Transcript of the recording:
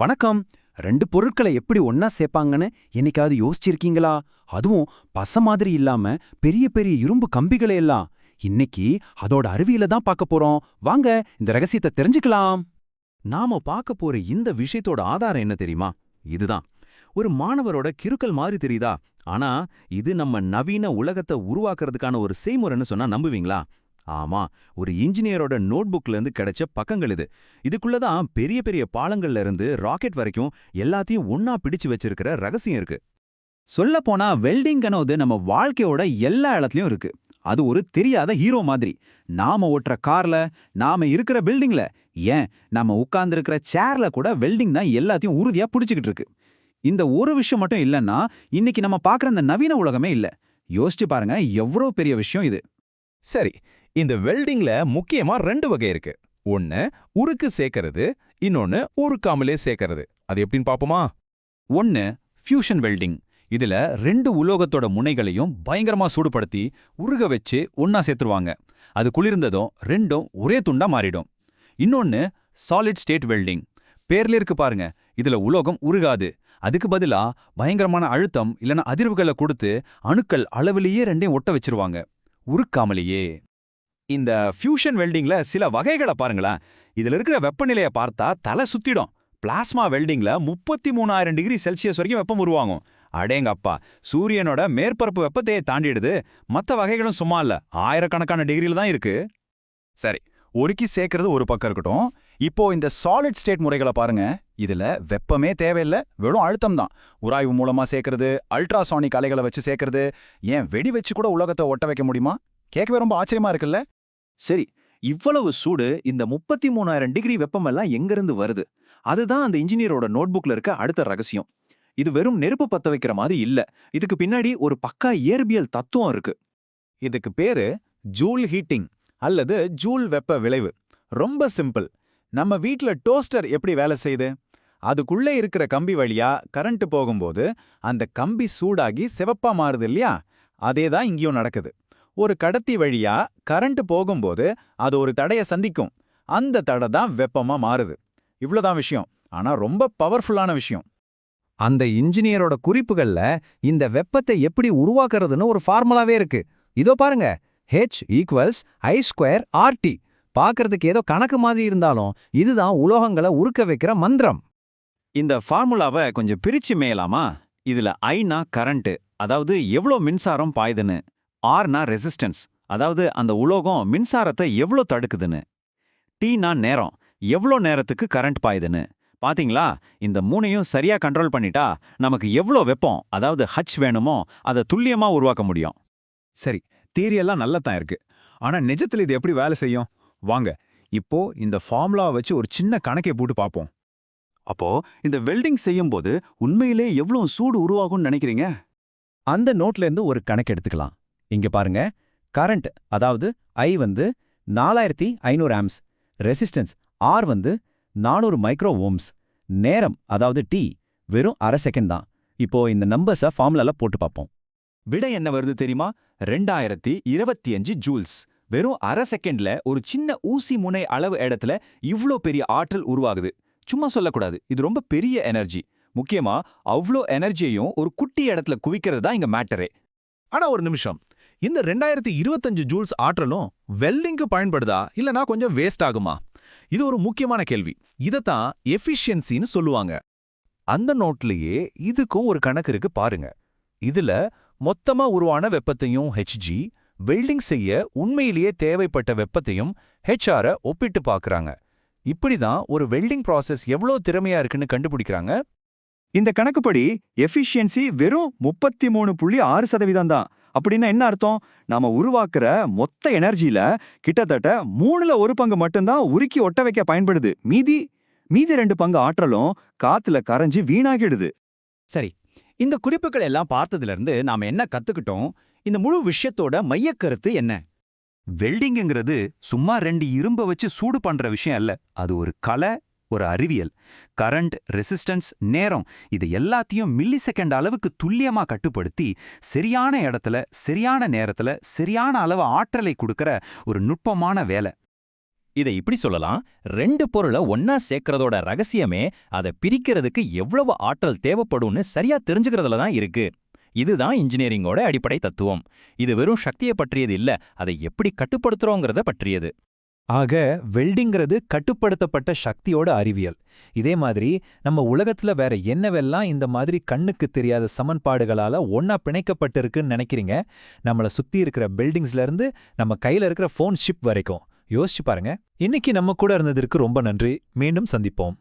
வணக்கம். 2 பொருட்களை எப்படி ஒண்ணா சேர்ப்பாங்கன்னு என்னைக்காவது யோசிச்சிருக்கீங்களா? அதுவும் பச மாதிரி இல்லாம பெரிய பெரிய இரும்பு கம்பிகளை எல்லாம். இன்னைக்கு அதோட அறிவியல தான் பார்க்க போறோம். வாங்க இந்த ரகசியத்தை தெரிஞ்சுக்கலாம். நாம பார்க்க போற இந்த விஷயத்தோட ஆதாரம் என்ன தெரியுமா? இதுதான். ஒரு மாணவரோட கிறுக்கல் மாதிரி தெரியுதா? ஆனா இது நம்ம நவீன உலகத்தை உருவாக்குறதுக்கான ஒரு செய்முறைன்னு சொன்னா நம்புவீங்களா? ஆமா, ஒரு இன்ஜினியரோட நோட்புக்ல இருந்து கிடைச்ச பக்கங்கள் இது. இதுக்குள்ளதான் பெரிய பெரிய பாலங்கள்ல இருந்து ராக்கெட் வரைக்கும் எல்லாத்தையும் ஒன்னா பிடிச்சு வச்சிருக்கிற ரகசியம் இருக்கு. சொல்ல போனா வெல்டிங்கனோது நம்ம வாழ்க்கையோட எல்லா இடத்துலயும் இருக்கு. அது ஒரு தெரியாத ஹீரோ மாதிரி. நாம ஓட்டுற கார்ல, நாம இருக்கிற பில்டிங்ல, ஏன் நம்ம உட்கார்ந்துருக்கிற சேர்ல கூட வெல்டிங் தான் எல்லாத்தையும் உறுதியா பிடிச்சுக்கிட்டு இருக்கு. இந்த ஒரு விஷயம் மட்டும் இல்லைன்னா இன்னைக்கு நம்ம பார்க்குற இந்த நவீன உலகமே இல்ல. யோசிச்சு பாருங்க, எவ்வளோ பெரிய விஷயம் இது. சரி, இந்த வெல்டிங்ல முக்கியமா 2 வகை இருக்கு. ஒன்னு உருக்கு சேர்க்கறது, இன்னொன்னு உருக்காமலே சேர்க்கறது. அது எப்படின்னு பாப்போமா? ஒன்னு ஃபியூஷன் வெல்டிங். இதுல 2 உலோகத்தோட முனைகளையும் பயங்கரமா சூடுபடுத்தி உருக வச்சு ஒன்னா சேர்த்துருவாங்க. அது குளிர்ந்ததும் ரெண்டும் ஒரே துண்டா மாறிடும். இன்னொன்னு சாலிட் ஸ்டேட் வெல்டிங். பேர்ல இருக்கு பாருங்க, இதுல உலோகம் உருகாது. அதுக்கு பதிலா பயங்கரமான அழுத்தம் இல்லைன்னா அதிர்வுகளை கொடுத்து அணுக்கள் அளவிலேயே ரெண்டையும் ஒட்ட வச்சிருவாங்க, உருக்காமலேயே. இந்த ஃபியூஷன் வெல்டிங்ல சில வகைகளை பாருங்களேன். இதுல இருக்கிற வெப்பநிலையை பார்த்தா தலை சுத்திடும். பிளாஸ்மா வெல்டிங்ல 33,000 டிகிரி செல்சியஸ் வரைக்கும் வெப்பம் உருவாகும். அடேங்கப்பா, சூரியனோட மேற்பரப்பு வெப்பத்தையே தாண்டிடுது. மற்ற வகைகளும் சும்மா இல்ல, ஆயிரக்கணக்கான டிகிரியில தான் இருக்கு. சரி, உருக்கி சேர்க்கறது ஒரு பக்கம் இருக்கட்டும். இப்போ இந்த சாலிட் ஸ்டேட் முறைகளை பாருங்க. இதுல வெப்பமே தேவையில்லை, வெறும் அழுத்தம் தான். உராய்வு மூலமா சேர்க்கறது, அல்ட்ராசானிக் அலைகளை வச்சு சேர்க்கறது, ஏன் வெடி வச்சு கூட உலகத்தை ஒட்ட வைக்க முடியுமா? கேட்கவே ரொம்ப ஆச்சரியமா இருக்குல்ல? சரி, இவ்வளவு சூடு, இந்த 33,000 டிகிரி வெப்பமெல்லாம் எங்கிருந்து வருது? அதுதான் அந்த இன்ஜினியரோட நோட்புக்ல இருக்க அடுத்த ரகசியம். இது வெறும் நெருப்பு பத்த வைக்கிற மாதிரி இல்ல. இதுக்கு பின்னாடி ஒரு பக்கா இயற்பியல் தத்துவம் இருக்கு. இதுக்கு பேரு ஜூல் ஹீட்டிங் அல்லது ஜூல் வெப்ப விளைவு. ரொம்ப சிம்பிள். நம்ம வீட்ல டோஸ்டர் எப்படி வேலை செய்யுது? அதுக்குள்ளே இருக்கிற கம்பி வழியா கரண்ட் போகும்போது அந்த கம்பி சூடாகி சிவப்பா மாறுது இல்லையா? அதேதான் இங்கேயும் நடக்குது. ஒரு கடத்தி வழியா கரண்ட் போகும்போது அது ஒரு தடையை சந்திக்கும். அந்த தடை தான் வெப்பமா மாறுது. இவ்வளவுதான் விஷயம். ஆனா ரொம்ப பவர்ஃபுல்லான விஷயம். அந்த இன்ஜினியரோட குறிப்புகள்ல இந்த வெப்பத்தை எப்படி உருவாக்குறதுன்னு ஒரு ஃபார்முலாவே இருக்கு. இதோ பாருங்க, H=I²RT. பார்க்கறதுக்கு ஏதோ கணக்கு மாதிரி இருந்தாலும் இதுதான் உலோகங்களை உருக்க வைக்கிற மந்திரம். இந்த ஃபார்முலாவை கொஞ்சம் பிரிச்சு மேயலாமா? இதுல ஐனா கரண்ட், அதாவது எவ்வளோ மின்சாரம் பாயுதுன்னு. ஆர்னா ரெசிஸ்டன்ஸ், அதாவது அந்த உலோகம் மின்சாரத்தை எவ்வளோ தடுக்குதுன்னு. டீனா நேரம், எவ்வளோ நேரத்துக்கு கரண்ட் பாயுதுன்னு. பாத்தீங்களா? இந்த மூணையும் சரியா கண்ட்ரோல் பண்ணிட்டா நமக்கு எவ்வளோ வெப்பம், அதாவது ஹச் வேணுமோ அதை துல்லியமா உருவாக்க முடியும். சரி, தியரியெல்லாம் நல்லதான் இருக்கு. ஆனா நிஜத்துல இது எப்படி வேலை செய்யும்? வாங்க இப்போ இந்த ஃபார்முலாவை வச்சு ஒரு சின்ன கணக்கை போட்டு பார்ப்போம். அப்போ இந்த வெல்டிங் செய்யும்போது உண்மையிலே எவ்வளோ சூடு உருவாகும்னு நினைக்கிறீங்க? அந்த நோட்ல இருந்து ஒரு கணக்கு எடுத்துக்கலாம். இங்க பாருங்க, கரண்ட் அதாவது I 4500 amps, resistance R 400 micro ohms, நேரம் அதாவது T வெறும் அரை செகண்ட் தான். இப்போ இந்த நம்பர்ஸை ஃபார்முலால போட்டு பார்ப்போம். விடை என்ன வருது தெரியுமா? 2025 ஜூல்ஸ். வெறும் அரை செகண்ட்ல ஒரு சின்ன ஊசி முனை அளவு இடத்துல இவ்ளோ பெரிய ஆற்றல் உருவாகுது. சும்மா சொல்லக்கூடாது, இது ரொம்ப பெரிய எனர்ஜி. முக்கியமா அவ்ளோ எனர்ஜியையும் ஒரு குட்டி இடத்துல குவிக்கிறது தான் இங்க மேட்டரே. ஆனா ஒரு நிமிஷம், இந்த 2025 ஜூல்ஸ் ஆற்றலும் வெல்டிங்க்கு பயன்படுதா இல்லனா கொஞ்சம் வேஸ்ட் ஆகுமா? இது ஒரு முக்கியமான கேள்வி. இதத்தான் எஃபிஷியன்சின்னு சொல்லுவாங்க. அந்த நோட்லயே இதுக்கும் ஒரு கணக்கு இருக்கு பாருங்க. இதுல மொத்தமா உருவான வெப்பத்தையும் Hg, வெல்டிங் செய்ய உண்மையிலேயே தேவைப்பட்ட வெப்பத்தையும் HR ஒப்பிட்டு பார்க்கறாங்க. இப்படிதான் ஒரு வெல்டிங் ப்ராசஸ் எவ்வளோ திறமையா இருக்குன்னு கண்டுபிடிக்கிறாங்க. இந்த கணக்குப்படி எஃபிஷியன்சி வெறும் 33.6% தான். அப்படின்னா என்ன அர்த்தம்? நாம உருவாக்குற மொத்த எனர்ஜியில கிட்டத்தட்ட 1/3 பங்கு மட்டும்தான் உருக்கி ஒட்ட வைக்க பயன்படுது. மீதி 2 பங்கு ஆற்றலும் காத்துல கரைஞ்சு வீணாகிடுது. சரி, இந்த குறிப்புகள் எல்லாம் பார்த்ததுல இருந்து நாம என்ன கத்துக்கிட்டோம்? இந்த முழு விஷயத்தோட மையக்கருத்து என்ன? வெல்டிங்கிறது சும்மா 2 இரும்ப வச்சு சூடு பண்ற விஷயம் அல்ல. அது ஒரு கலை, ஒரு அறிவியல். கரண்ட், ரெசிஸ்டன்ஸ், நேரம் இது எல்லாத்தையும் மில்லி செகண்ட் அளவுக்கு துல்லியமா கட்டுப்படுத்தி சரியான இடத்துல சரியான நேரத்துல சரியான அளவு ஆற்றலை கொடுக்கற ஒரு நுட்பமான வேலை. இதை இப்படி சொல்லலாம், ரெண்டு பொருளை ஒன்னா சேர்க்கறதோட ரகசியமே அதை பிரிக்கிறதுக்கு எவ்வளவு ஆற்றல் தேவைப்படும்னு சரியா தெரிஞ்சுக்கிறதுல தான் இருக்கு. இதுதான் இன்ஜினியரிங்கோட அடிப்படை தத்துவம். இது வெறும் சக்தியை பற்றியது இல்ல, அதை எப்படி கட்டுப்படுத்துறோங்கிறத பற்றியது. ஆக வெல்டிங்கிறது கட்டுப்படுத்தப்பட்ட சக்தியோட அறிவியல். இதே மாதிரி நம்ம உலகத்துல வேற என்னவெல்லாம் இந்த மாதிரி கண்ணுக்கு தெரியாத சமன்பாடுகளால ஒன்னா பிணைக்கப்பட்டிருக்குன்னு நினைக்கிறீங்க? நம்மள சுத்தி இருக்கிற பில்டிங்ஸ்ல இருந்து நம்ம கையில இருக்கிற ஃபோன் ஷிப் வரைக்கும் யோசிச்சு பாருங்க. இன்னைக்கு நம்ம கூட இருந்ததற்கு ரொம்ப நன்றி. மீண்டும் சந்திப்போம்.